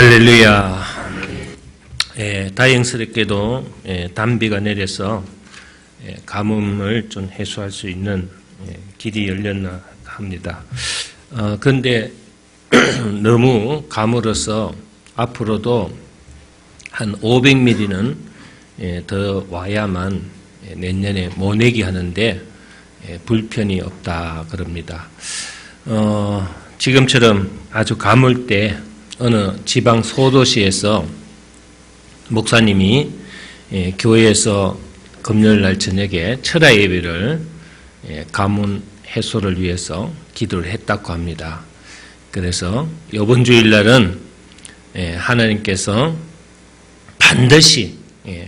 할렐루야. 다행스럽게도 단비가 내려서 가뭄을 좀 해소할 수 있는 길이 열렸나 합니다. 그런데 너무 가물어서 앞으로도 한 500mm는 더 와야만 내년에 모내기 하는데 불편이 없다 그럽니다. 지금처럼 아주 가물 때 어느 지방 소도시에서 목사님이 교회에서 금요일 날 저녁에 철야 예배를 가뭄 해소를 위해서 기도를 했다고 합니다. 그래서 이번 주일날은 하나님께서 반드시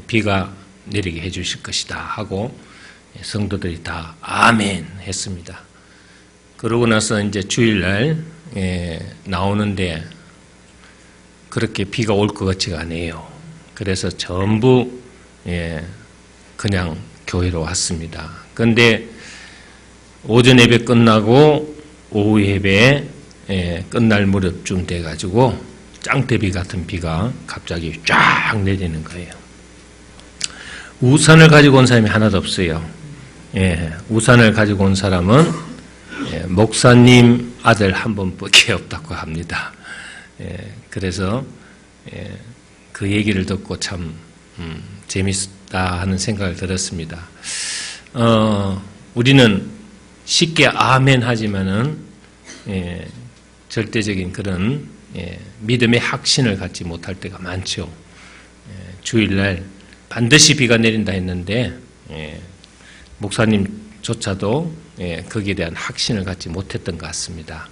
비가 내리게 해주실 것이다 하고 성도들이 다 아멘 했습니다. 그러고 나서 이제 주일날 나오는데 그렇게 비가 올 것 같지가 않아요. 그래서 전부 그냥 교회로 왔습니다. 그런데 오전 예배 끝나고 오후 예배 끝날 무렵쯤 돼가지고 짱대비 같은 비가 갑자기 쫙 내리는 거예요. 우산을 가지고 온 사람이 하나도 없어요. 우산을 가지고 온 사람은 목사님 아들 한 분밖에 없다고 합니다. 그래서 그 얘기를 듣고 참 재밌다 하는 생각을 들었습니다. 우리는 쉽게 아멘 하지만은 절대적인 그런 믿음의 확신을 갖지 못할 때가 많죠. 주일날 반드시 비가 내린다 했는데 목사님조차도 거기에 대한 확신을 갖지 못했던 것 같습니다.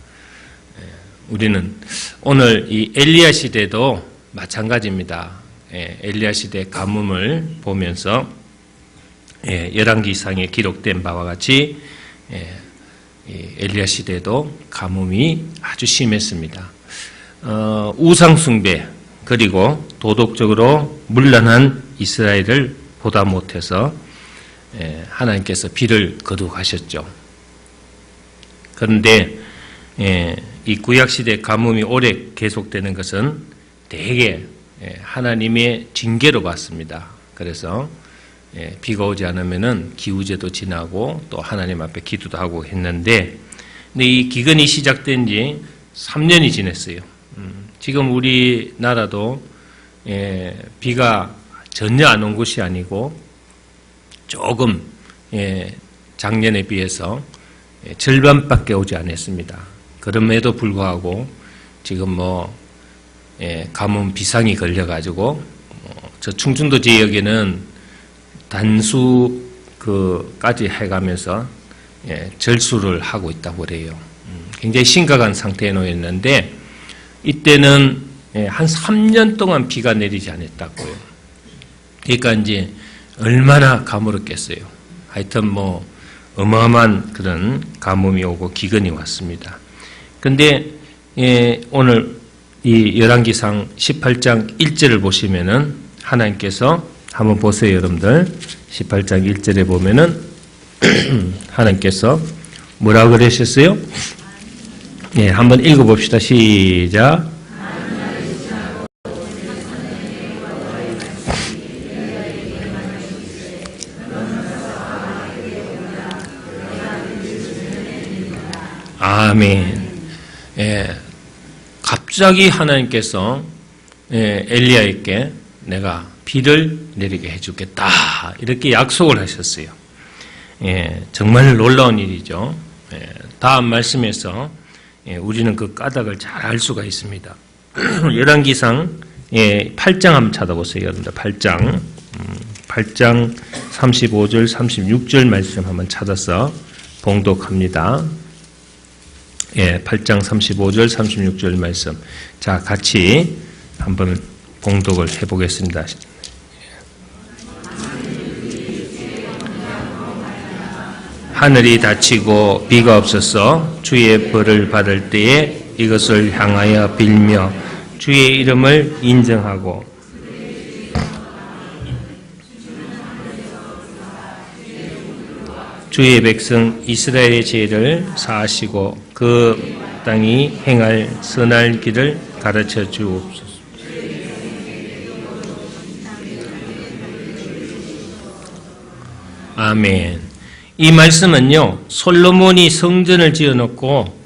우리는 오늘 이 엘리야 시대도 마찬가지입니다. 엘리야 시대 가뭄을 보면서 열왕기상에 기록된 바와 같이 엘리야 시대도 가뭄이 아주 심했습니다. 우상숭배 그리고 도덕적으로 문란한 이스라엘을 보다 못해서 하나님께서 비를 거두가셨죠. 그런데 이 구약시대 가뭄이 오래 계속되는 것은 대개 하나님의 징계로 봤습니다. 그래서 비가 오지 않으면은 기후제도 지나고 또 하나님 앞에 기도도 하고 했는데, 근데 이 기근이 시작된 지 3년이 지났어요. 지금 우리나라도 비가 전혀 안 온 것이 아니고 조금 작년에 비해서 절반밖에 오지 않았습니다. 그럼에도 불구하고 지금 가뭄 비상이 걸려가지고 저 충청도 지역에는 단수까지 해가면서 절수를 하고 있다고 그래요. 굉장히 심각한 상태에 놓였는데 이때는 한 3년 동안 비가 내리지 않았다고요. 그러니까 이제 얼마나 가물었겠어요. 하여튼 어마어마한 그런 가뭄이 오고 기근이 왔습니다. 그런데 오늘 이 열왕기상 18장 1절을 보시면은 하나님께서 한번 보세요, 여러분들. 18장 1절에 보면은 하나님께서 뭐라 그러셨어요? 한번 읽어봅시다. 시작. 아멘. 갑자기 하나님께서 엘리야에게 내가 비를 내리게 해주겠다 이렇게 약속을 하셨어요. 정말 놀라운 일이죠. 다음 말씀에서 우리는 그 까닭을 잘 알 수가 있습니다. 열왕기상 8장 한번 찾아보세요. 여러분들 8장 35절 36절 말씀 한번 찾아서 봉독합니다. 8장 35절 36절 말씀. 자, 같이 한번 봉독을 해보겠습니다. 하늘이 닫히고 비가 없어서 주의 벌을 받을 때에 이것을 향하여 빌며 주의 이름을 인정하고 주의 백성 이스라엘의 죄를 사하시고 그 땅이 행할 선할 길을 가르쳐 주옵소서. 아멘. 이 말씀은요, 솔로몬이 성전을 지어놓고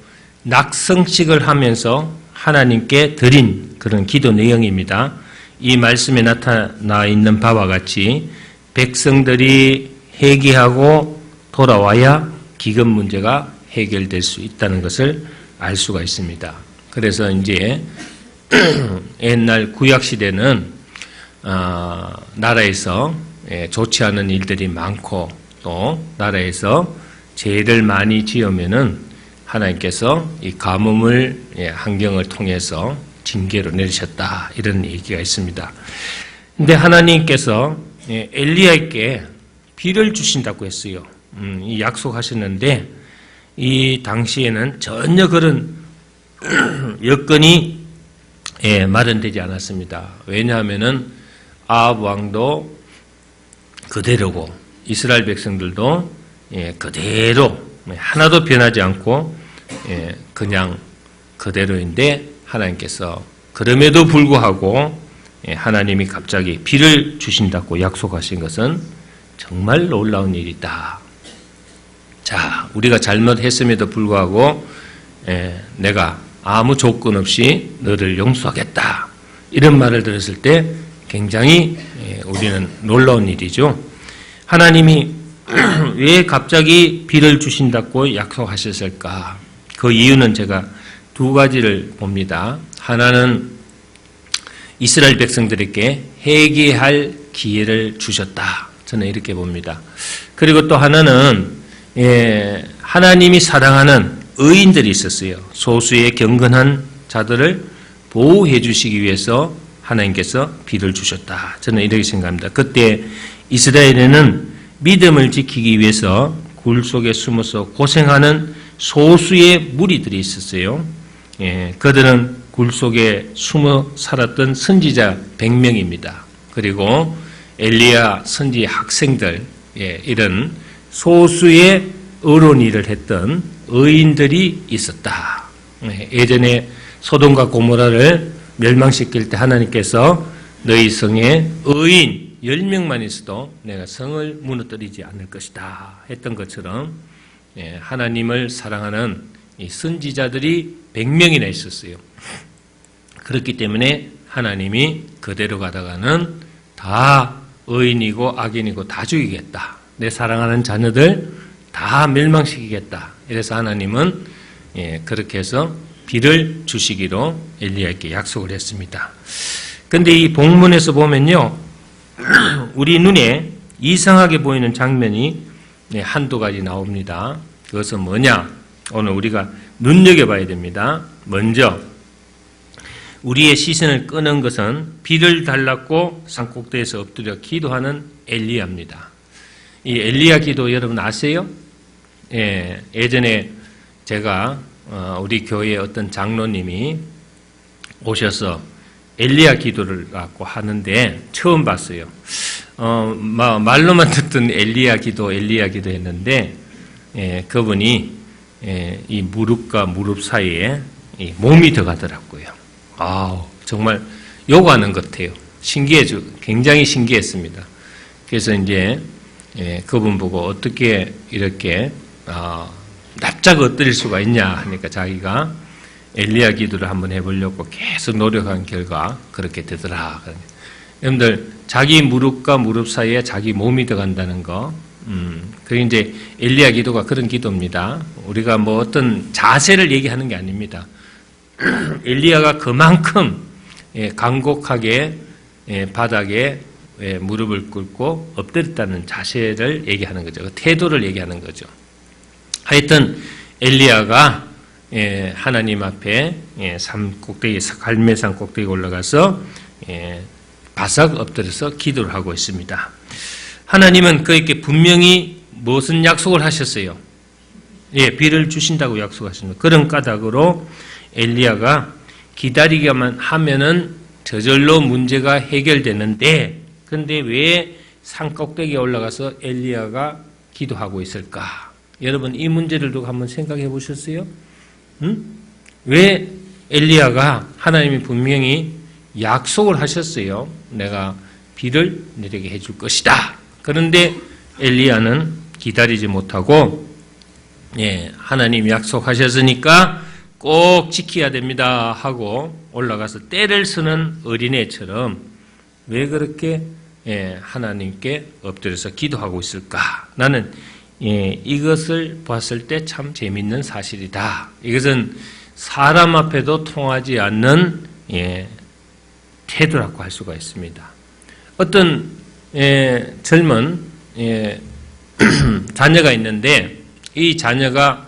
낙성식을 하면서 하나님께 드린 그런 기도 내용입니다. 이 말씀에 나타나 있는 바와 같이 백성들이 회개하고 돌아와야 기금 문제가 해결될 수 있다는 것을 알 수가 있습니다. 그래서 이제 옛날 구약 시대는 나라에서 좋지 않은 일들이 많고 또 나라에서 죄를 많이 지으면은 하나님께서 이 가뭄을 환경을 통해서 징계로 내리셨다 이런 얘기가 있습니다. 근데 하나님께서 엘리야에게 비를 주신다고 했어요. 이 약속하셨는데 이 당시에는 전혀 그런 여건이 마련되지 않았습니다. 왜냐하면은 아합 왕도 그대로고 이스라엘 백성들도 그대로 하나도 변하지 않고 그냥 그대로인데 하나님께서 그럼에도 불구하고 하나님이 갑자기 비를 주신다고 약속하신 것은 정말 놀라운 일이다. 자, 우리가 잘못했음에도 불구하고 내가 아무 조건 없이 너를 용서하겠다. 이런 말을 들었을 때 굉장히 우리는 놀라운 일이죠. 하나님이 왜 갑자기 비를 주신다고 약속하셨을까? 그 이유는 제가 두 가지를 봅니다. 하나는 이스라엘 백성들에게 회개할 기회를 주셨다. 저는 이렇게 봅니다. 그리고 또 하나는 하나님이 사랑하는 의인들이 있었어요. 소수의 경건한 자들을 보호해 주시기 위해서 하나님께서 비를 주셨다. 저는 이렇게 생각합니다. 그때 이스라엘에는 믿음을 지키기 위해서 굴 속에 숨어서 고생하는 소수의 무리들이 있었어요. 그들은 굴 속에 숨어 살았던 선지자 100명입니다. 그리고 엘리야 선지 학생들, 이런 소수의 의로운 일을 했던 의인들이 있었다. 예전에 소돔과 고모라를 멸망시킬 때 하나님께서 너희 성에 의인 10명만 있어도 내가 성을 무너뜨리지 않을 것이다 했던 것처럼 하나님을 사랑하는 이 선지자들이 100명이나 있었어요. 그렇기 때문에 하나님이 그대로 가다가는 다 의인이고 악인이고 다 죽이겠다. 내 사랑하는 자녀들 다 멸망시키겠다. 이래서 하나님은 그렇게 해서 비를 주시기로 엘리야에게 약속을 했습니다. 그런데 이 본문에서 보면요, 우리 눈에 이상하게 보이는 장면이 한두 가지 나옵니다. 그것은 뭐냐? 오늘 우리가 눈여겨봐야 됩니다. 먼저 우리의 시선을 끄는 것은 비를 달라고 산꼭대기에서 엎드려 기도하는 엘리야입니다. 이 엘리야 기도 여러분 아세요? 예전에 제가 우리 교회의 어떤 장로님이 오셔서 엘리야 기도를 갖고 하는데 처음 봤어요. 말로만 듣던 엘리야 기도 했는데 그분이 이 무릎과 무릎 사이에 이 몸이 들어가더라고요. 정말 요구하는 것 같아요. 신기해져, 굉장히 신기했습니다. 그래서 이제 그분 보고 어떻게 이렇게 납작 엎드릴 수가 있냐 하니까 자기가 엘리야 기도를 한번 해보려고 계속 노력한 결과 그렇게 되더라. 여러분들 자기 무릎과 무릎 사이에 자기 몸이 들어간다는 거, 그게 이제 엘리야 기도가 그런 기도입니다. 우리가 뭐 어떤 자세를 얘기하는 게 아닙니다. 엘리야가 그만큼 간곡하게 바닥에 무릎을 꿇고 엎드렸다는 자세를 얘기하는 거죠. 그 태도를 얘기하는 거죠. 하여튼 엘리야가 하나님 앞에 산 꼭대기, 갈멜산 꼭대기 올라가서 바싹 엎드려서 기도를 하고 있습니다. 하나님은 그에게 분명히 무슨 약속을 하셨어요? 비를 주신다고 약속하십니다. 그런 까닭으로 엘리야가 기다리기만 하면은 저절로 문제가 해결되는데, 근데 왜 산 꼭대기에 올라가서 엘리야가 기도하고 있을까? 여러분 이 문제를 두고 한번 생각해 보셨어요? 왜 엘리야가 하나님이 분명히 약속을 하셨어요. 내가 비를 내리게 해줄 것이다. 그런데 엘리야는 기다리지 못하고 하나님 약속하셨으니까 꼭 지켜야 됩니다 하고 올라가서 떼를 쓰는 어린애처럼 왜 그렇게 하나님께 엎드려서 기도하고 있을까? 나는 이것을 봤을 때 참 재미있는 사실이다. 이것은 사람 앞에도 통하지 않는 태도라고 할 수가 있습니다. 어떤 젊은 자녀가 있는데 이 자녀가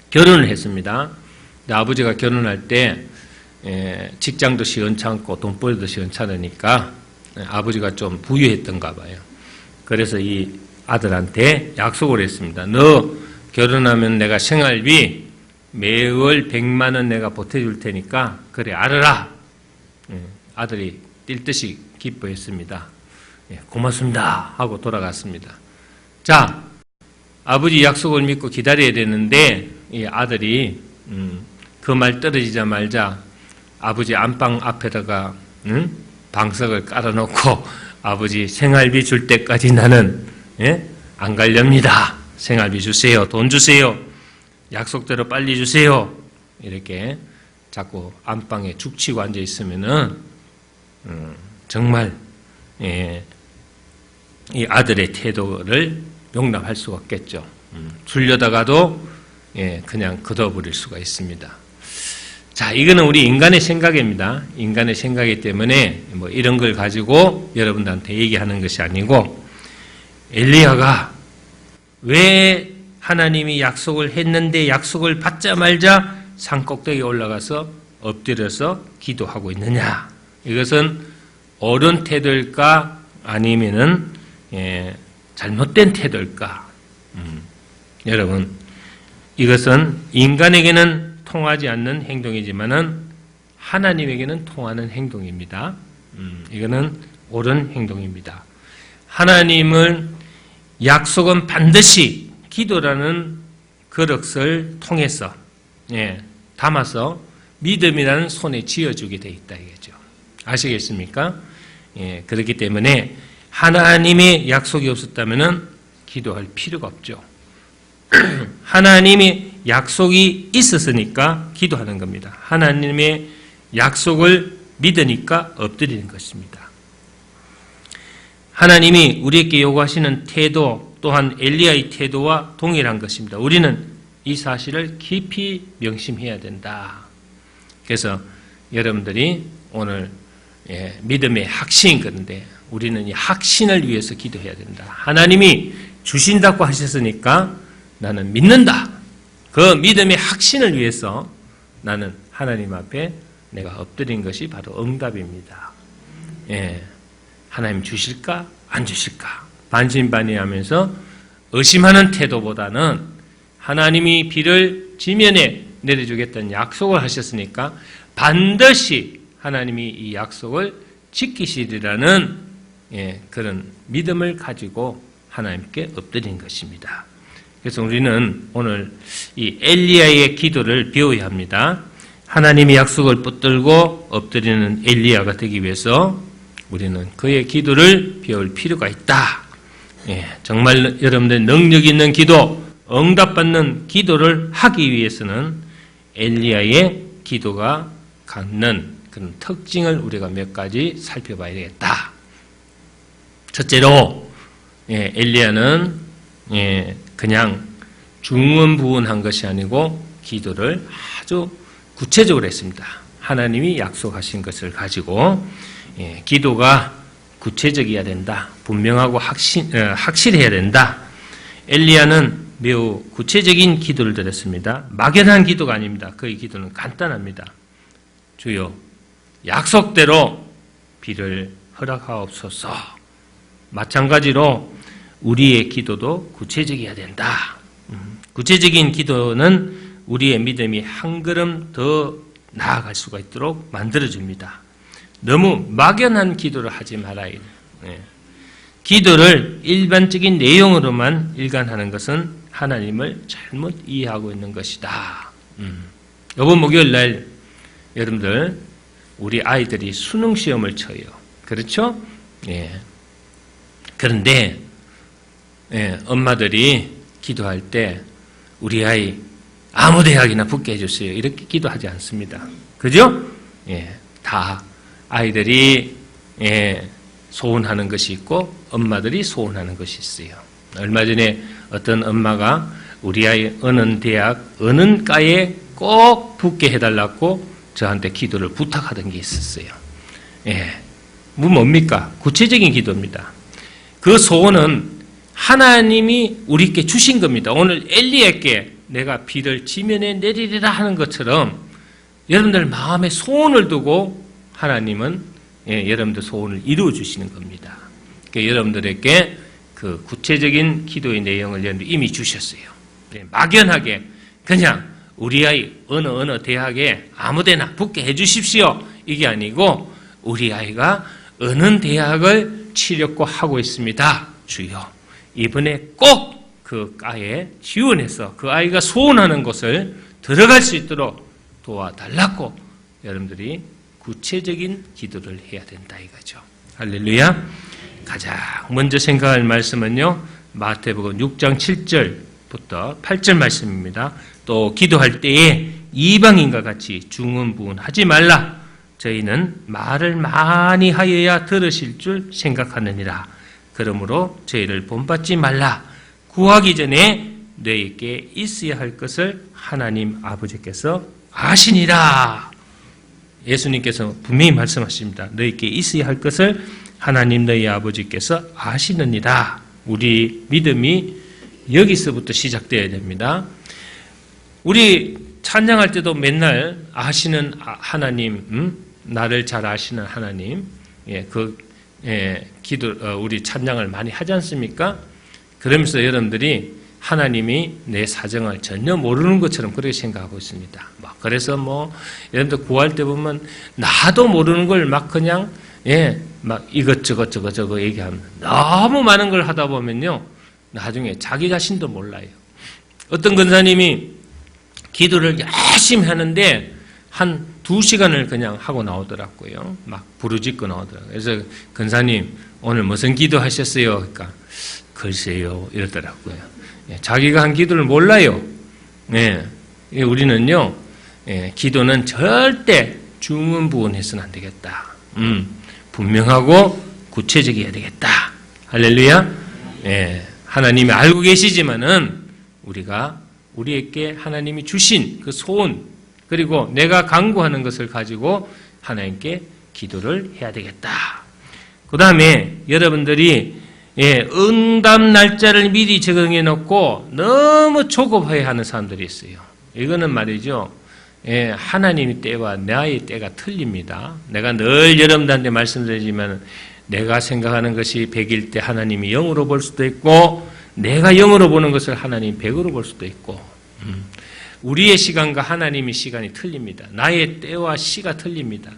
결혼을 했습니다. 아버지가 결혼할 때 직장도 시원찮고 돈벌이도 시원찮으니까 아버지가 좀 부유했던가 봐요. 그래서 이 아들한테 약속을 했습니다. 너 결혼하면 내가 생활비 매월 100만 원 내가 보태줄 테니까 그래 알아라. 아들이 뛸 듯이 기뻐했습니다. 고맙습니다 하고 돌아갔습니다. 자, 아버지 약속을 믿고 기다려야 되는데 이 아들이 그 말 떨어지자마자 아버지 안방 앞에다가 방석을 깔아놓고 아버지 생활비 줄 때까지 나는 안 가렵니다. 생활비 주세요. 돈 주세요. 약속대로 빨리 주세요. 이렇게 자꾸 안방에 죽치고 앉아 있으면은 정말 이 아들의 태도를 용납할 수가 없겠죠. 주려다가도 그냥 걷어버릴 수가 있습니다. 자, 이거는 우리 인간의 생각입니다. 인간의 생각이기 때문에 뭐 이런 걸 가지고 여러분들한테 얘기하는 것이 아니고 엘리야가 왜 하나님이 약속을 했는데 약속을 받자마자 산 꼭대기에 올라가서 엎드려서 기도하고 있느냐? 이것은 옳은 태도일까 아니면은 잘못된 태도일까? 여러분, 이것은 인간에게는 통하지 않는 행동이지만은 하나님에게는 통하는 행동입니다. 이거는 옳은 행동입니다. 하나님은 약속은 반드시 기도라는 그릇을 통해서 담아서 믿음이라는 손에 쥐어주게 돼 있다 이거죠. 아시겠습니까? 그렇기 때문에 하나님의 약속이 없었다면은 기도할 필요가 없죠. 하나님의 약속이 있었으니까 기도하는 겁니다. 하나님의 약속을 믿으니까 엎드리는 것입니다. 하나님이 우리에게 요구하시는 태도 또한 엘리야의 태도와 동일한 것입니다. 우리는 이 사실을 깊이 명심해야 된다. 그래서 여러분들이 오늘 믿음의 확신 그런데 우리는 이 확신을 위해서 기도해야 된다. 하나님이 주신다고 하셨으니까 나는 믿는다. 그 믿음의 확신을 위해서 나는 하나님 앞에 내가 엎드린 것이 바로 응답입니다. 하나님 주실까? 안 주실까? 반신반의하면서 의심하는 태도보다는 하나님이 비를 지면에 내려주겠다는 약속을 하셨으니까 반드시 하나님이 이 약속을 지키시리라는 그런 믿음을 가지고 하나님께 엎드린 것입니다. 그래서 우리는 오늘 이 엘리야의 기도를 배워야 합니다. 하나님의 약속을 붙들고 엎드리는 엘리야가 되기 위해서 우리는 그의 기도를 배울 필요가 있다. 정말 여러분들 능력 있는 기도, 응답받는 기도를 하기 위해서는 엘리야의 기도가 갖는 그런 특징을 우리가 몇 가지 살펴봐야 되겠다. 첫째로 엘리야는 그냥 중언부언한 것이 아니고 기도를 아주 구체적으로 했습니다. 하나님이 약속하신 것을 가지고 기도가 구체적이어야 된다. 분명하고 확실해야 된다. 엘리야는 매우 구체적인 기도를 드렸습니다. 막연한 기도가 아닙니다. 그의 기도는 간단합니다. 주여 약속대로 비를 허락하옵소서. 마찬가지로 우리의 기도도 구체적이어야 된다. 구체적인 기도는 우리의 믿음이 한 걸음 더 나아갈 수가 있도록 만들어줍니다. 너무 막연한 기도를 하지 말아야 돼요. 기도를 일반적인 내용으로만 일관하는 것은 하나님을 잘못 이해하고 있는 것이다. 이번 목요일 날 여러분들 우리 아이들이 수능 시험을 쳐요. 그렇죠? 그런데 엄마들이 기도할 때 우리 아이 아무 대학이나 붙게 해주세요. 이렇게 기도하지 않습니다. 그죠? 다 아이들이 소원하는 것이 있고 엄마들이 소원하는 것이 있어요. 얼마 전에 어떤 엄마가 우리 아이 어느 대학, 어느 과에 꼭 붙게 해달라고 저한테 기도를 부탁하던 게 있었어요. 뭡니까? 구체적인 기도입니다. 그 소원은 하나님이 우리께 주신 겁니다. 오늘 엘리야께 내가 비를 지면에 내리리라 하는 것처럼 여러분들 마음에 소원을 두고 하나님은 여러분들 소원을 이루어 주시는 겁니다. 그러니까 여러분들에게 그 구체적인 기도의 내용을 여러분들 이미 주셨어요. 막연하게 그냥 우리 아이 어느 대학에 아무데나 붙게 해주십시오. 이게 아니고 우리 아이가 어느 대학을 치려고 하고 있습니다. 주여 이번에 꼭 그 과에 지원해서 그 아이가 소원하는 곳을 들어갈 수 있도록 도와달라고 여러분들이 구체적인 기도를 해야 된다 이거죠. 할렐루야. 가장 먼저 생각할 말씀은요. 마태복음 6장 7절부터 8절 말씀입니다. 또 기도할 때에 이방인과 같이 중언부언하지 말라. 저희는 말을 많이 하여야 들으실 줄 생각하느니라. 그러므로 저희를 본받지 말라. 구하기 전에 너희에게 있어야 할 것을 하나님 아버지께서 아시니라. 예수님께서 분명히 말씀하십니다. 너희에게 있어야 할 것을 하나님 너희 아버지께서 아시느니라. 우리 믿음이 여기서부터 시작되어야 됩니다. 우리 찬양할 때도 맨날 아시는 하나님, 나를 잘 아시는 하나님, 우리 찬양을 많이 하지 않습니까? 그러면서 여러분들이 하나님이 내 사정을 전혀 모르는 것처럼 그렇게 생각하고 있습니다. 그래서 여러분들 구할 때 보면 나도 모르는 걸 막 그냥 막 이것저것 저거 얘기하면 너무 많은 걸 하다 보면요 나중에 자기 자신도 몰라요. 어떤 권사님이 기도를 열심히 하는데 한 2시간을 그냥 하고 나오더라고요. 막 부르짖고 나오더라고요. 그래서 권사님 오늘 무슨 기도 하셨어요? 그러니까 글쎄요 이러더라고요. 자기가 한 기도를 몰라요. 우리는요 기도는 절대 중언부언해서는 안 되겠다. 분명하고 구체적이어야 되겠다. 할렐루야. 하나님이 알고 계시지만은 우리에게 하나님이 주신 그 소원 그리고 내가 간구하는 것을 가지고 하나님께 기도를 해야 되겠다. 그 다음에 여러분들이 응답 날짜를 미리 적응해 놓고 너무 조급해하는 사람들이 있어요. 이거는 말이죠. 하나님의 때와 나의 때가 틀립니다. 내가 늘 여러분들한테 말씀드리지만 내가 생각하는 것이 100일 때 하나님이 0으로 볼 수도 있고 내가 0으로 보는 것을 하나님이 100으로 볼 수도 있고 우리의 시간과 하나님의 시간이 틀립니다. 나의 때와 시가 틀립니다.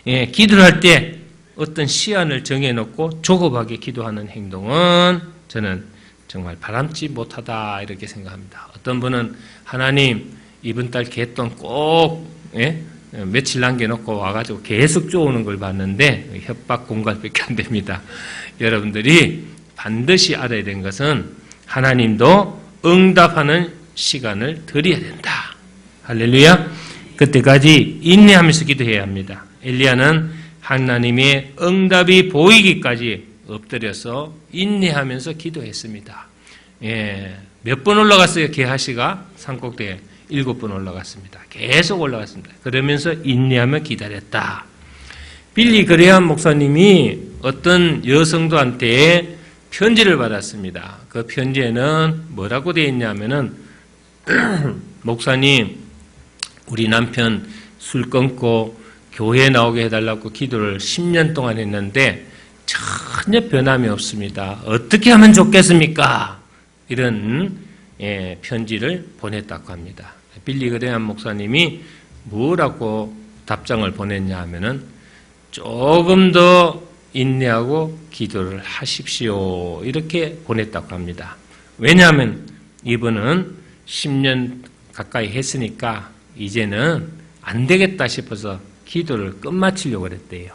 기도를 할 때 어떤 시간을 정해놓고 조급하게 기도하는 행동은 저는 정말 바람직 못하다 이렇게 생각합니다. 어떤 분은 하나님 이번 달 개돈 꼭 며칠 남겨놓고 와가지고 계속 쪼오는 걸 봤는데 협박 공갈밖에 안 됩니다. 여러분들이 반드시 알아야 되는 것은 하나님도 응답하는 시간을 드려야 된다. 할렐루야. 그때까지 인내하면서 기도해야 합니다. 엘리야는 하나님의 응답이 보이기까지 엎드려서 인내하면서 기도했습니다. 몇 번 올라갔어요? 게하시가 산꼭대에 7번 올라갔습니다. 계속 올라갔습니다. 그러면서 인내하며 기다렸다. 빌리 그레함 목사님이 어떤 여성도한테 편지를 받았습니다. 그 편지에는 뭐라고 되어 있냐면은 목사님 우리 남편 술 끊고 교회에 나오게 해달라고 기도를 10년 동안 했는데 전혀 변함이 없습니다. 어떻게 하면 좋겠습니까? 이런 편지를 보냈다고 합니다. 빌리 그레함 목사님이 뭐라고 답장을 보냈냐 하면은 조금 더 인내하고 기도를 하십시오. 이렇게 보냈다고 합니다. 왜냐하면 이분은 10년 가까이 했으니까 이제는 안 되겠다 싶어서 기도를 끝마치려고 그랬대요.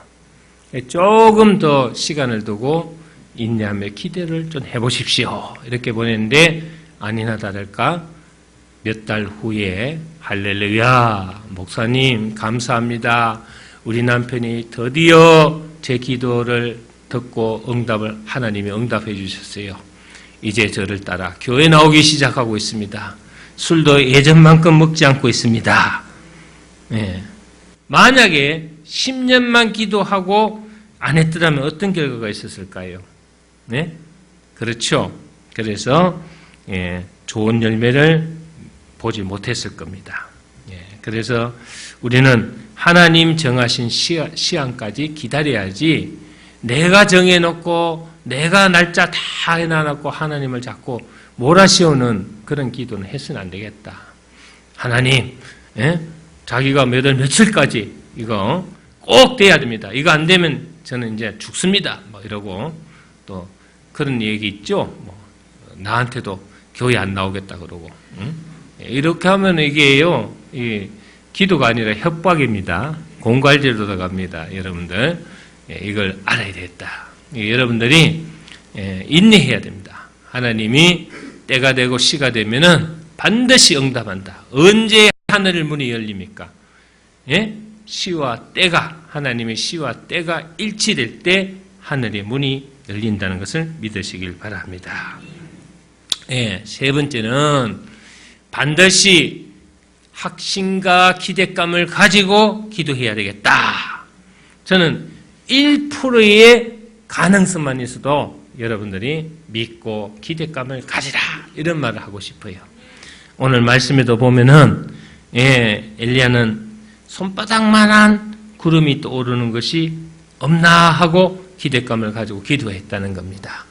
조금 더 시간을 두고 인내하며 기대를 좀 해보십시오. 이렇게 보냈는데 아니나 다를까 몇 달 후에 할렐루야 목사님 감사합니다. 우리 남편이 드디어 제 기도를 듣고 하나님이 응답해 주셨어요. 이제 저를 따라 교회 나오기 시작하고 있습니다. 술도 예전만큼 먹지 않고 있습니다. 네. 만약에 10년만 기도하고 안 했더라면 어떤 결과가 있었을까요? 네? 그렇죠. 그래서 좋은 열매를 보지 못했을 겁니다. 그래서 우리는 하나님 정하신 시한까지 기다려야지 내가 정해놓고 내가 날짜 다 해놔놓고 하나님을 자꾸 몰아씌우는 그런 기도는 해서는 안 되겠다. 하나님 자기가 몇 월 며칠까지 이거 꼭 돼야 됩니다. 이거 안 되면 저는 이제 죽습니다. 뭐 이러고 또 그런 얘기 있죠. 뭐 나한테도 교회 안 나오겠다 그러고 이렇게 하면 이게요 기도가 아니라 협박입니다. 공갈제로 들어갑니다. 여러분들 이걸 알아야 되겠다. 여러분들이 인내해야 됩니다. 하나님이 때가 되고 시가 되면은 반드시 응답한다. 언제 하늘 문이 열립니까? 시와 때가 하나님의 시와 때가 일치될 때 하늘의 문이 열린다는 것을 믿으시길 바랍니다. 세 번째는 반드시 확신과 기대감을 가지고 기도해야 되겠다. 저는 1%의 가능성만 있어도 여러분들이 믿고 기대감을 가지라 이런 말을 하고 싶어요. 오늘 말씀에도 보면은 엘리야는 손바닥만한 구름이 떠오르는 것이 없나 하고 기대감을 가지고 기도했다는 겁니다.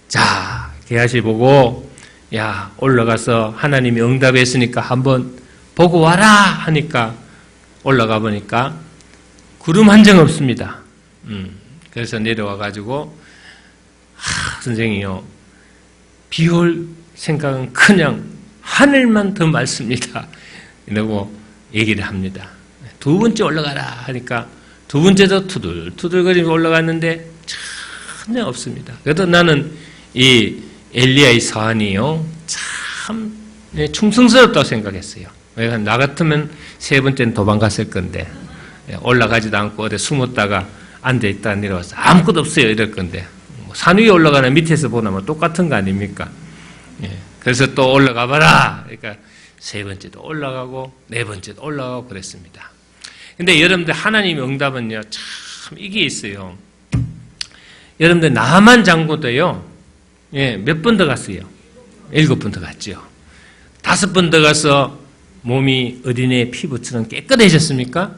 자, 게하시 보고 야 올라가서 하나님이 응답했으니까 한번 보고 와라 하니까 올라가 보니까 구름 한 점 없습니다. 그래서 내려와 가지고 선생님이요 비 올 생각은 그냥 하늘만 더 맑습니다. 이러고 얘기를 합니다. 두 번째 올라가라 하니까 두 번째도 투들거리면서 올라갔는데 전혀 없습니다. 그래도 나는 이 엘리야의 사안이요 참 충성스럽다고 생각했어요. 왜 나 같으면 세 번째는 도망갔을 건데 올라가지도 않고 어디 숨었다가 앉아있다가 내려와서 아무것도 없어요 이럴 건데 산 위에 올라가나 밑에서 보나 뭐 똑같은 거 아닙니까? 그래서 또 올라가 봐라. 그러니까 세 번째도 올라가고 네 번째도 올라가고 그랬습니다. 근데 여러분들 하나님의 응답은요 참 이게 있어요. 여러분들 나만 장군도요 몇 번 더 갔어요? 7번 더 갔죠. 5번 더 가서 몸이 어린애 피부처럼 깨끗해졌습니까?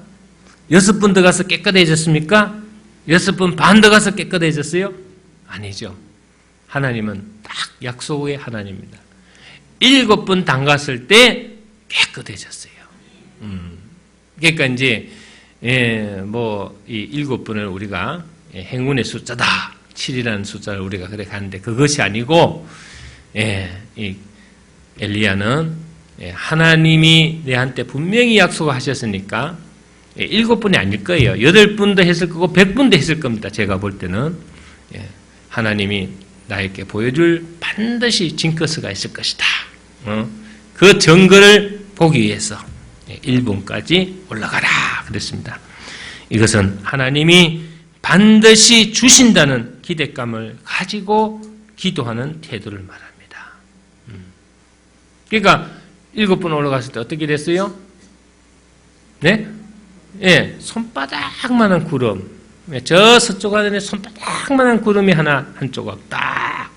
6번 더 가서 깨끗해졌습니까? 6번 반 더 가서 깨끗해졌어요? 아니죠. 하나님은 딱 약속의 하나님입니다. 7번 담갔을 때 깨끗해졌어요. 그러니까 이제 이 7번을 우리가 행운의 숫자다. 7이라는 숫자를 우리가 그래 가는데 그것이 아니고 이 엘리야는 하나님이 내한테 분명히 약속하셨으니까 7번이 아닐 거예요. 8번도 했을 거고 100번도 했을 겁니다. 제가 볼 때는 하나님이 나에게 보여줄 반드시 징크스가 있을 것이다. 그 증거를 보기 위해서 1번까지 올라가라 그랬습니다. 이것은 하나님이 반드시 주신다는 기대감을 가지고 기도하는 태도를 말합니다. 그러니까 7번 올라갔을 때 어떻게 됐어요? 네? 손바닥만한 구름. 저 서쪽 하늘에 손바닥만한 구름이 한 조각 딱.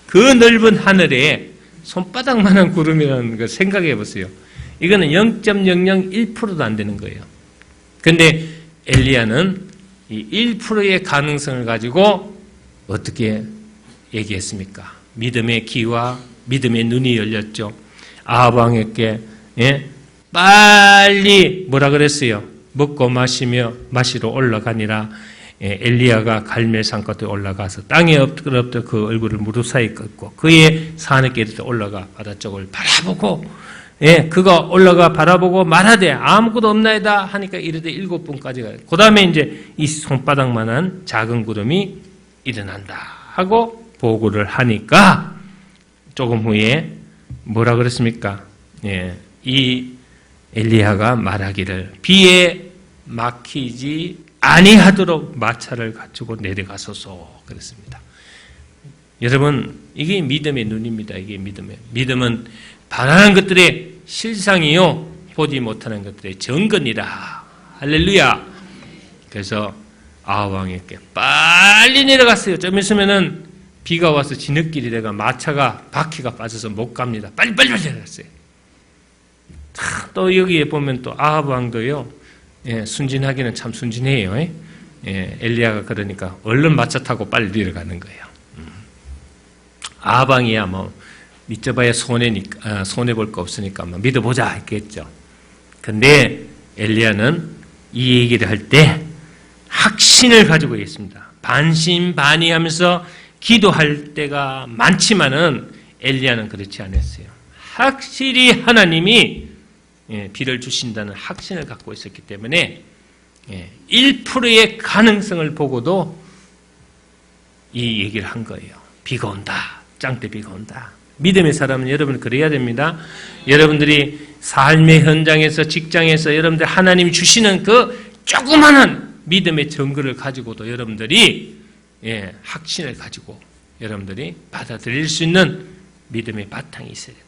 그 넓은 하늘에 손바닥만한 구름이라는 걸 생각해 보세요. 이거는 0.001%도 안 되는 거예요. 근데 엘리야는 이 1%의 가능성을 가지고 어떻게 얘기했습니까? 믿음의 귀와 믿음의 눈이 열렸죠. 아합 왕에게 빨리 뭐라 그랬어요? 먹고 마시러 올라가니라. 엘리야가 갈멜산 끝에 올라가서 땅에 엎드려 그 얼굴을 무릎 사이 꺾고 그의 산에게 올라가 바다 쪽을 바라보고 그가 올라가 바라보고 말하되 아무것도 없나이다 하니까 이르되 7번까지 가요. 그 다음에 이제 이 손바닥만한 작은 구름이 일어난다 하고 보고를 하니까 조금 후에 뭐라 그랬습니까? 예, 이 엘리야가 말하기를 비에 막히지 아니하도록 마차를 갖추고 내려가소서 그랬습니다. 여러분, 이게 믿음의 눈입니다. 이게 믿음은 바라는 것들의 실상이요 보지 못하는 것들의 정근이라. 할렐루야. 그래서 아합 왕에게 빨리 내려갔어요. 좀 있으면은 비가 와서 진흙길이 돼가 마차가 바퀴가 빠져서 못 갑니다. 빨리 내려갔어요. 또 여기에 보면 또 아합 왕도요, 예, 순진하기는 참 순진해요. 예, 엘리야가 그러니까 얼른 마차 타고 빨리 내려가는 거예요. 아합 왕이야 뭐 믿어봐야 손해 볼 거 없으니까 뭐 믿어보자 했겠죠. 근데 엘리야는 이 얘기를 할 때 확신을 가지고 있습니다. 반신반의하면서 기도할 때가 많지만은 엘리야는 그렇지 않았어요. 확실히 하나님이 비를 주신다는 확신을 갖고 있었기 때문에 1%의 가능성을 보고도 이 얘기를 한 거예요. 비가 온다. 짱때 비가 온다. 믿음의 사람은 여러분 그래야 됩니다. 여러분들이 삶의 현장에서 직장에서 여러분들 하나님이 주시는 그 조그마한 믿음의 증거를 가지고도 여러분들이 확신을 가지고 여러분들이 받아들일 수 있는 믿음의 바탕이 있어야 된다.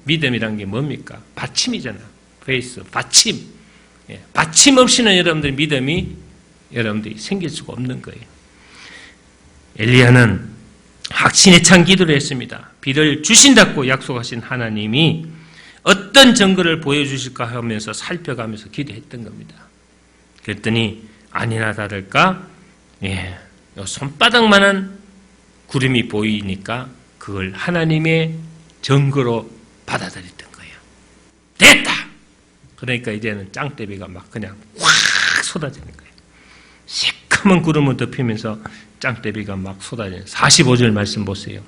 믿음이란 게 뭡니까? 받침이잖아요. 베이스, 받침. 받침 없이는 여러분들의 믿음이 여러분들이 생길 수가 없는 거예요. 엘리야는 확신에 찬 기도를 했습니다. 비를 주신다고 약속하신 하나님이 어떤 증거를 보여주실까 하면서 살펴가면서 기도했던 겁니다. 그랬더니 아니나 다를까 손바닥만한 구름이 보이니까 그걸 하나님의 증거로 받아들였던 거예요. 됐다! 그러니까 이제는 짱대비가 막 그냥 확 쏟아지는 거예요. 새카만 구름을 덮이면서 짱대비가 막 쏟아지는 45절 말씀 보세요.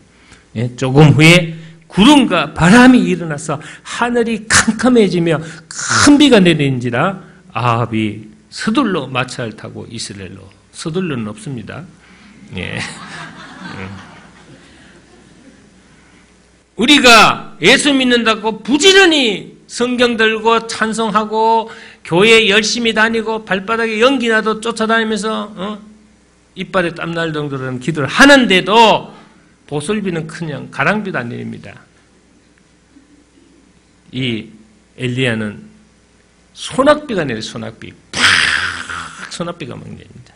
조금 후에 구름과 바람이 일어나서 하늘이 캄캄해지며 큰 비가 내리는지라 아합이 서둘러 마차를 타고 이스라엘로. 서둘러는 없습니다. 우리가 예수 믿는다고 부지런히 성경 들고 찬송하고 교회 열심히 다니고 발바닥에 연기 나도 쫓아다니면서 이빨에 땀날 정도로 기도를 하는데도 보슬비는 그냥 가랑비도 안 내립니다. 이 엘리야는 소낙비가 내려요. 소낙비. 팍 소낙비가 막 내립니다.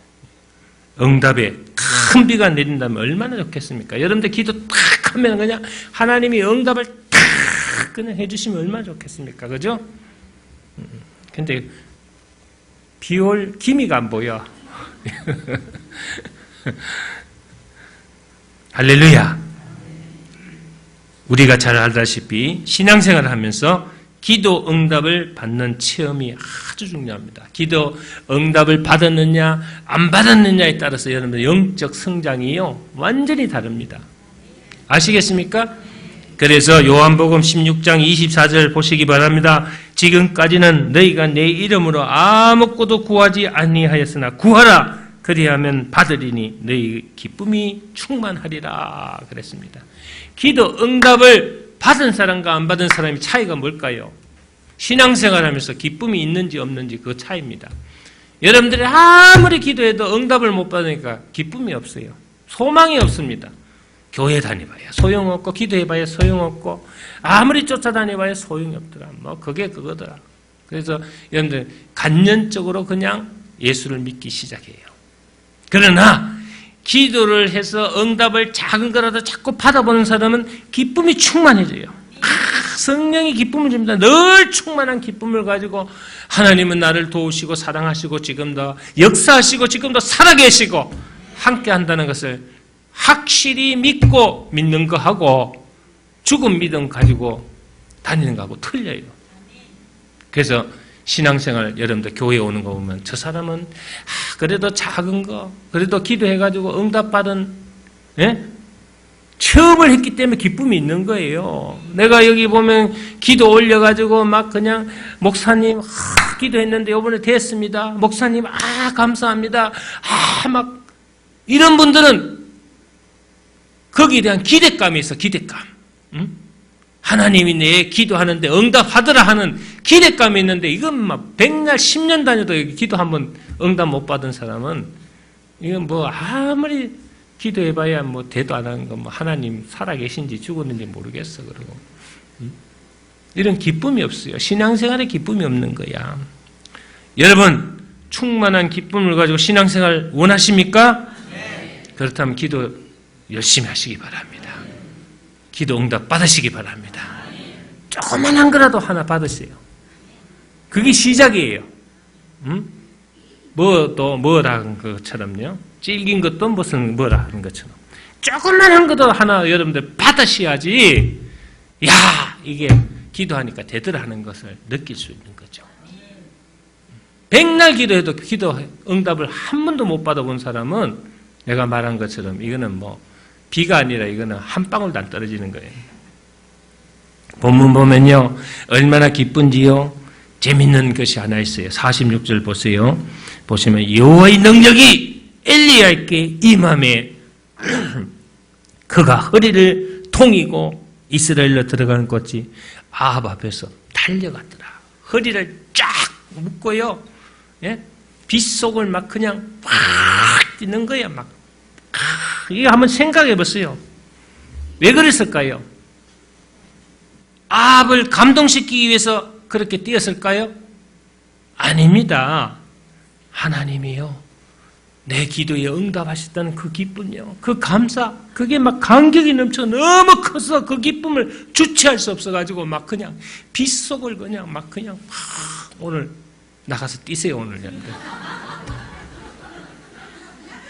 응답에 큰 비가 내린다면 얼마나 좋겠습니까? 여러분들 기도 탁 하면 그냥 하나님이 응답을 탁 그냥 해주시면 얼마나 좋겠습니까? 그죠? 근데 비올 기미가 안 보여. 할렐루야. 우리가 잘 알다시피 신앙생활을 하면서 기도 응답을 받는 체험이 아주 중요합니다. 기도 응답을 받았느냐 안 받았느냐에 따라서 여러분들 영적 성장이요 완전히 다릅니다. 아시겠습니까? 그래서 요한복음 16장 24절 보시기 바랍니다. 지금까지는 너희가 내 이름으로 아무것도 구하지 아니하였으나 구하라. 그리하면 받으리니 너희 기쁨이 충만하리라 그랬습니다. 기도 응답을 받은 사람과 안 받은 사람의 차이가 뭘까요? 신앙생활하면서 기쁨이 있는지 없는지 그 차이입니다. 여러분들이 아무리 기도해도 응답을 못 받으니까 기쁨이 없어요. 소망이 없습니다. 교회 다녀봐야 소용없고 기도해봐야 소용없고 아무리 쫓아다녀봐야 소용이 없더라. 뭐 그게 그거더라. 그래서 여러분들 간연적으로 그냥 예수를 믿기 시작해요. 그러나 기도를 해서 응답을 작은 거라도 자꾸 받아보는 사람은 기쁨이 충만해져요. 성령이 기쁨을 줍니다. 늘 충만한 기쁨을 가지고 하나님은 나를 도우시고 사랑하시고 지금도 역사하시고 지금도 살아계시고 함께 한다는 것을 확실히 믿고 믿는 거하고 죽은 믿음 가지고 다니는 거하고 틀려요. 그래서 신앙생활 여러분들 교회에 오는 거 보면 저 사람은 그래도 작은 거 그래도 기도해가지고 응답받은 체험을 했기 때문에 기쁨이 있는 거예요. 내가 여기 보면 기도 올려가지고 막 그냥 목사님 기도했는데 이번에 됐습니다. 목사님 감사합니다. 막 이런 분들은 거기에 대한 기대감이 있어, 기대감. 응? 하나님이 내 기도하는데 응답하더라 하는 기대감이 있는데, 이건 막 100날, 10년 다녀도 기도 한번 응답 못 받은 사람은, 이건 뭐 아무리 기도해봐야 뭐 대도 안 하는 거, 뭐 하나님 살아계신지 죽었는지 모르겠어, 그러고. 응? 이런 기쁨이 없어요. 신앙생활에 기쁨이 없는 거야. 여러분, 충만한 기쁨을 가지고 신앙생활 원하십니까? 네. 그렇다면 기도 열심히 하시기 바랍니다. 기도 응답 받으시기 바랍니다. 조그만한 거라도 하나 받으세요. 그게 시작이에요. 응? 뭐라는 것처럼요. 질긴 것도 무슨 뭐라 하는 것처럼. 조그만한 것도 하나 여러분들 받으셔야지, 야, 이게 기도하니까 되더라 하는 것을 느낄 수 있는 거죠. 100날 기도해도 기도 응답을 한 번도 못 받아본 사람은 내가 말한 것처럼 이거는 뭐 비가 아니라 이거는 한 방울도 안 떨어지는 거예요. 본문 보면요, 얼마나 기쁜지요. 재밌는 것이 하나 있어요. 46절 보세요. 보시면 여호와의 능력이 엘리야에게 임함에 그가 허리를 통이고 이스라엘로 들어가는 꽃이 아합 앞에서 달려갔더라. 허리를 쫙 묶고요. 예? 빗속을 막 그냥 팍 뛰는 거야. 막. 이거 한번 생각해 보세요. 왜 그랬을까요? 아합을 감동시키기 위해서 그렇게 뛰었을까요? 아닙니다. 하나님이요, 내 기도에 응답하셨다는 그 기쁨이요, 그 감사, 그게 막 감격이 넘쳐 너무 커서 그 기쁨을 주체할 수 없어가지고 막 그냥 빗속을 그냥 막 그냥 오늘 나가서 뛰세요, 오늘 여러분들.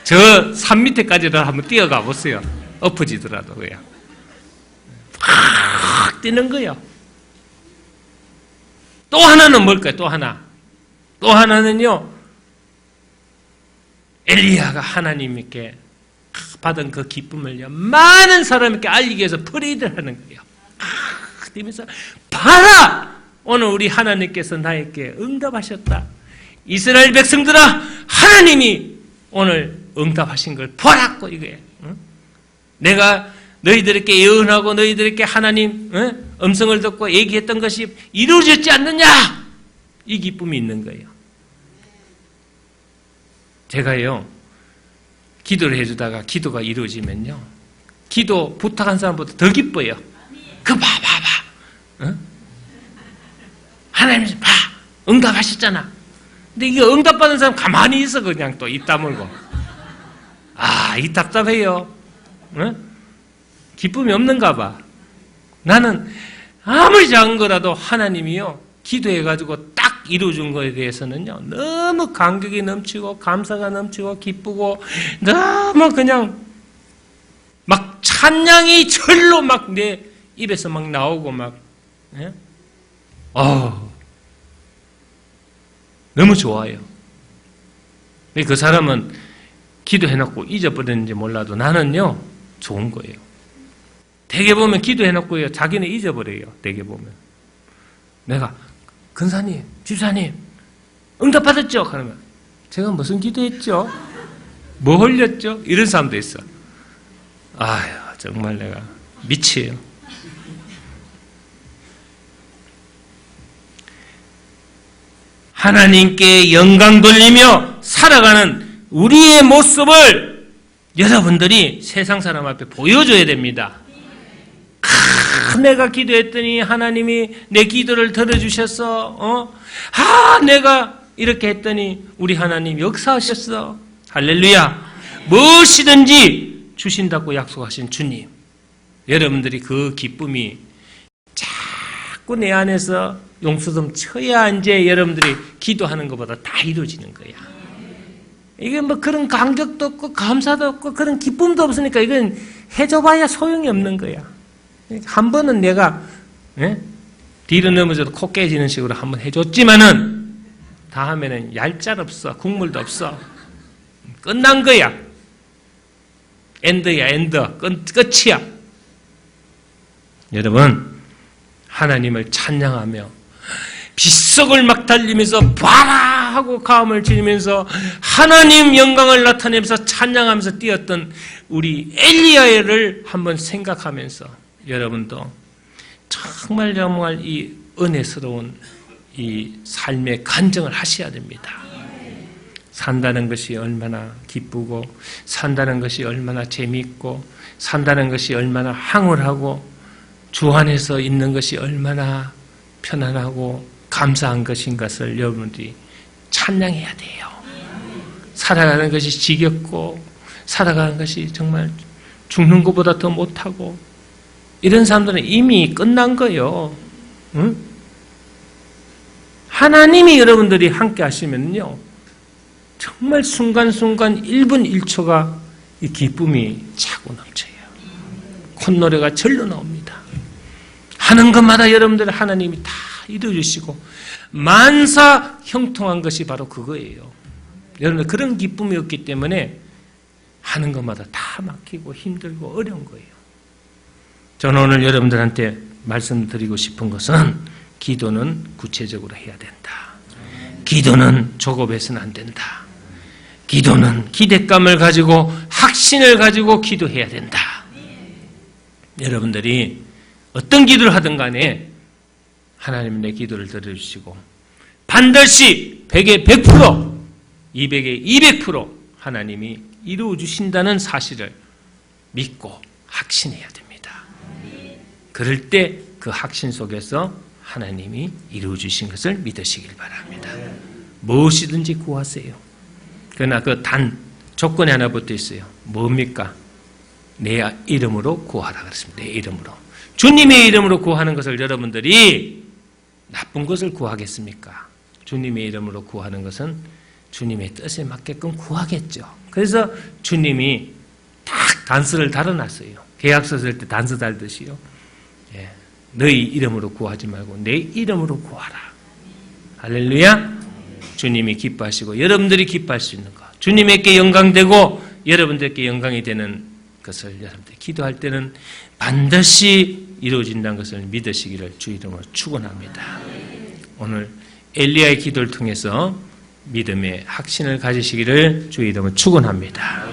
저 산 밑에까지도 한번 뛰어가 보세요. 엎어지더라도 그냥 확 뛰는 거예요. 또 하나는 뭘까요? 또 하나는요, 엘리야가 하나님께 받은 그 기쁨을요, 많은 사람에게 알리기 위해서 프레이드를 하는 거예요. 뛰면서 봐라! 오늘 우리 하나님께서 나에게 응답하셨다. 이스라엘 백성들아, 하나님이 오늘 응답하신 걸 보라고 이거예요. 응? 내가 너희들에게 예언하고 너희들에게 하나님 음성을 듣고 얘기했던 것이 이루어졌지 않느냐? 이 기쁨이 있는 거예요. 제가요, 기도를 해주다가 기도가 이루어지면요, 기도 부탁한 사람보다 더 기뻐요. 그거 봐. 응? 하나님 봐, 응답하셨잖아. 근데 이게 응답받은 사람 가만히 있어, 그냥 또 입 다물고. 이 답답해요. 응? 기쁨이 없는가 봐. 나는 아무리 작은 거라도 하나님이요, 기도해가지고 딱 이루어준 거에 대해서는요, 너무 감격이 넘치고 감사가 넘치고 기쁘고 너무 그냥 막 찬양이 절로 막 내 입에서 막 나오고 막, 예? 너무 좋아요. 그 사람은 기도해놓고 잊어버렸는지 몰라도 나는요, 좋은 거예요. 대개 보면 기도해놓고요, 자기는 잊어버려요. 대개 보면. 내가, 근사님, 집사님, 응답받았죠? 그러면, 제가 무슨 기도했죠? 뭐 흘렸죠? 이런 사람도 있어. 아유, 정말 내가 미치예요. 하나님께 영광 돌리며 살아가는 우리의 모습을 여러분들이 세상 사람 앞에 보여줘야 됩니다. 내가 기도했더니 하나님이 내 기도를 들어주셨어. 내가 이렇게 했더니 우리 하나님 역사하셨어. 할렐루야. 무엇이든지 주신다고 약속하신 주님. 여러분들이 그 기쁨이 자꾸 내 안에서 용수좀 쳐야 이제 여러분들이 기도하는 것보다 다 이루어지는 거야. 이게 뭐 그런 감격도 없고 감사도 없고 그런 기쁨도 없으니까 이건 해줘봐야 소용이 없는 거야. 한 번은 내가 뒤로 넘어져도 코 깨지는 식으로 한번 해줬지만은 다음에는 얄짤없어. 국물도 없어. 끝난 거야. 엔드야, 엔드. 끝이야. 여러분, 하나님을 찬양하며 빗속을 막 달리면서 봐라 하고 가음을 지르면서 하나님 영광을 나타내면서 찬양하면서 뛰었던 우리 엘리야를 한번 생각하면서 여러분도 정말 이 은혜스러운 이 삶의 간증을 하셔야 됩니다. 산다는 것이 얼마나 기쁘고 산다는 것이 얼마나 재미있고 산다는 것이 얼마나 황홀하고 주 안에서 있는 것이 얼마나 편안하고 감사한 것인 것을 여러분들이 찬양해야 돼요. 살아가는 것이 지겹고 살아가는 것이 정말 죽는 것보다 더 못하고 이런 사람들은 이미 끝난 거예요. 응? 하나님이 여러분들이 함께 하시면요 정말 순간순간 1분 1초가 이 기쁨이 차고 넘쳐요. 콧노래가 절로 나옵니다. 하는 것마다 여러분들 하나님이 다 이루어주시고 만사 형통한 것이 바로 그거예요. 여러분들 그런 기쁨이 없기 때문에 하는 것마다 다 막히고 힘들고 어려운 거예요. 저는 오늘 여러분들한테 말씀드리고 싶은 것은 기도는 구체적으로 해야 된다. 기도는 조급해서는 안 된다. 기도는 기대감을 가지고 확신을 가지고 기도해야 된다. 여러분들이 어떤 기도를 하든 간에 하나님 내 기도를 들어주시고 반드시 100에 100%, 200에 200% 하나님이 이루어주신다는 사실을 믿고 확신해야 됩니다. 그럴 때 그 확신 속에서 하나님이 이루어주신 것을 믿으시길 바랍니다. 무엇이든지 구하세요. 그러나 그 조건이 하나 붙어 있어요. 뭡니까? 내 이름으로 구하라 그랬습니다. 내 이름으로. 주님의 이름으로 구하는 것을 여러분들이 나쁜 것을 구하겠습니까? 주님의 이름으로 구하는 것은 주님의 뜻에 맞게끔 구하겠죠. 그래서 주님이 딱 단서를 달아놨어요. 계약서 쓸 때 단서 달듯이요. 예. 너희 이름으로 구하지 말고 내 이름으로 구하라. 할렐루야. 주님이 기뻐하시고 여러분들이 기뻐할 수 있는 것. 주님에게 영광되고 여러분들께 영광이 되는 것을 여러분들이 기도할 때는 반드시 이루어진다는 것을 믿으시기를 주 이름으로 축원합니다. 오늘 엘리야의 기도를 통해서 믿음의 확신을 가지시기를 주 이름으로 축원합니다.